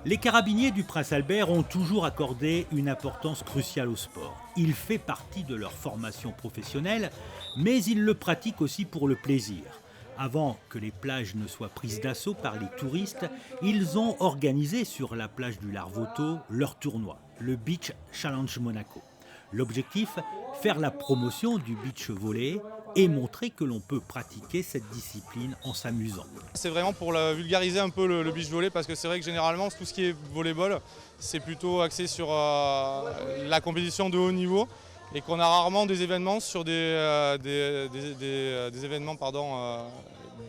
Les carabiniers du Prince Albert ont toujours accordé une importance cruciale au sport. Il fait partie de leur formation professionnelle, mais ils le pratiquent aussi pour le plaisir. Avant que les plages ne soient prises d'assaut par les touristes, ils ont organisé sur la plage du Larvoto leur tournoi, le Beach Challenge Monaco. L'objectif, faire la promotion du beach volley et montrer que l'on peut pratiquer cette discipline en s'amusant. C'est vraiment pour vulgariser un peu le beach volley parce que c'est vrai que généralement tout ce qui est volleyball c'est plutôt axé sur la compétition de haut niveau et qu'on a rarement des événements sur des événements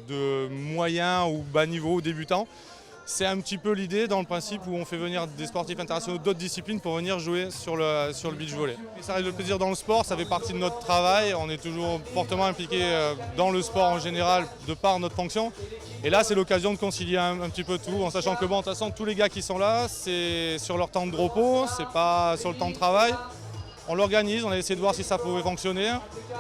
de moyen ou bas niveau ou débutants. C'est un petit peu l'idée dans le principe où on fait venir des sportifs internationaux d'autres disciplines pour venir jouer sur le beach volley. Et ça reste le plaisir dans le sport, ça fait partie de notre travail, on est toujours fortement impliqué dans le sport en général de par notre fonction. Et là c'est l'occasion de concilier un petit peu tout en sachant que bon, de toute façon tous les gars qui sont là c'est sur leur temps de repos, c'est pas sur le temps de travail. On l'organise, on a essayé de voir si ça pouvait fonctionner,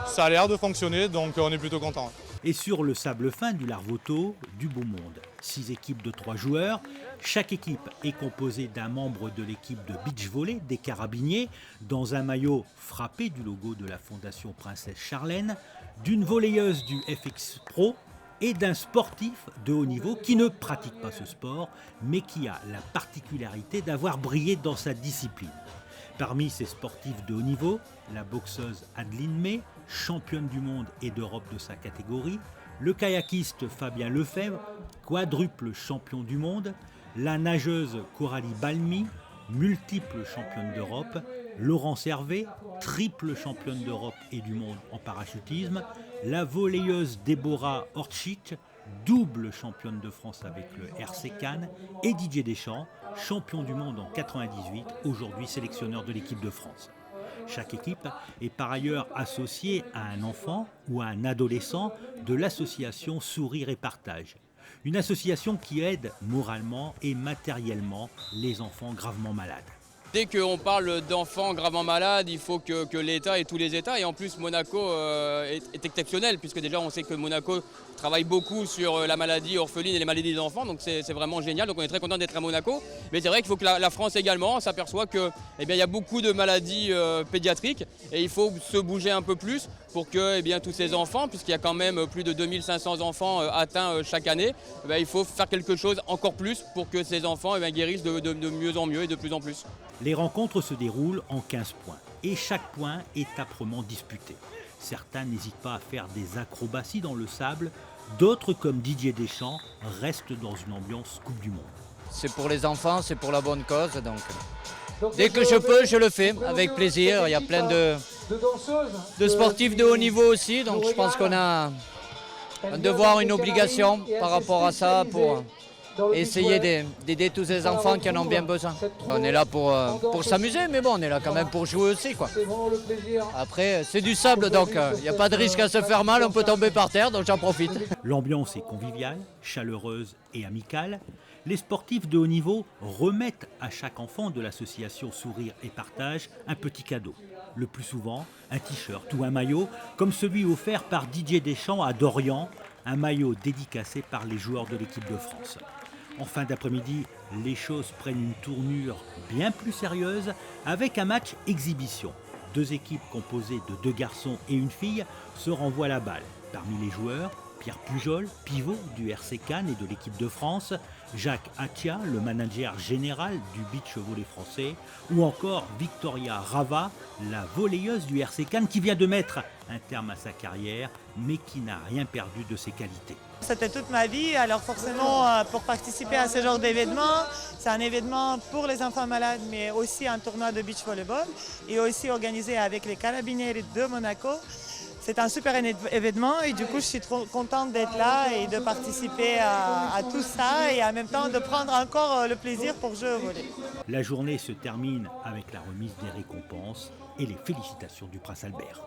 ça a l'air de fonctionner donc on est plutôt content. Et sur le sable fin du Larvoto, du beau monde. 6 équipes de 3 joueurs. Chaque équipe est composée d'un membre de l'équipe de beach volley des carabiniers, dans un maillot frappé du logo de la Fondation Princesse Charlène, d'une volleyeuse du FX Pro et d'un sportif de haut niveau qui ne pratique pas ce sport, mais qui a la particularité d'avoir brillé dans sa discipline. Parmi ces sportifs de haut niveau, la boxeuse Adeline May, championne du monde et d'Europe de sa catégorie, le kayakiste Fabien Lefebvre, quadruple champion du monde, la nageuse Coralie Balmy, multiple championne d'Europe, Laurence Hervé, triple championne d'Europe et du monde en parachutisme, la volleyeuse Déborah Ortschik, double championne de France avec le RC Cannes, et Didier Deschamps, champion du monde en 98, aujourd'hui sélectionneur de l'équipe de France. Chaque équipe est par ailleurs associée à un enfant ou à un adolescent de l'association Sourire et Partage. Une association qui aide moralement et matériellement les enfants gravement malades. Dès qu'on parle d'enfants gravement malades, il faut que l'État et tous les États, et en plus Monaco est exceptionnel, puisque déjà on sait que Monaco travaille beaucoup sur la maladie orpheline et les maladies des enfants, donc c'est vraiment génial, donc on est très content d'être à Monaco. Mais c'est vrai qu'il faut que la France également s'aperçoive qu'il y a beaucoup de maladies pédiatriques, et il faut se bouger un peu plus pour que tous ces enfants, puisqu'il y a quand même plus de 2500 enfants atteints chaque année, il faut faire quelque chose encore plus pour que ces enfants guérissent de mieux en mieux et de plus en plus. Les rencontres se déroulent en 15 points et chaque point est âprement disputé. Certains n'hésitent pas à faire des acrobaties dans le sable, d'autres comme Didier Deschamps restent dans une ambiance Coupe du Monde. C'est pour les enfants, c'est pour la bonne cause, donc dès que je peux, je le fais avec plaisir. Il y a plein de sportifs de haut niveau aussi, donc je pense qu'on a un devoir, une obligation par rapport à ça pour essayer d'aider tous ces enfants qui en ont bien besoin. On est là pour s'amuser, mais bon, on est là quand même pour jouer aussi, quoi. Après, c'est du sable, donc il n'y a pas de risque à se faire mal, on peut tomber par terre, donc j'en profite. L'ambiance est conviviale, chaleureuse et amicale. Les sportifs de haut niveau remettent à chaque enfant de l'association Sourire et Partage un petit cadeau. Le plus souvent, un t-shirt ou un maillot, comme celui offert par Didier Deschamps à Dorian, un maillot dédicacé par les joueurs de l'équipe de France. En fin d'après-midi, les choses prennent une tournure bien plus sérieuse avec un match exhibition. 2 équipes composées de 2 garçons et une fille se renvoient la balle. Parmi les joueurs, Pierre Pujol, pivot du RC Cannes et de l'équipe de France, Jacques Attia, le manager général du beach volley français, ou encore Victoria Rava, la volleyeuse du RC Cannes qui vient de mettre un terme à sa carrière, mais qui n'a rien perdu de ses qualités. C'était toute ma vie, alors forcément pour participer à ce genre d'événement, c'est un événement pour les enfants malades, mais aussi un tournoi de beach volleyball, et aussi organisé avec les carabiniers de Monaco. C'est un super événement et du coup je suis trop contente d'être là et de participer à tout ça et en même temps de prendre encore le plaisir pour jouer au volley. La journée se termine avec la remise des récompenses et les félicitations du Prince Albert.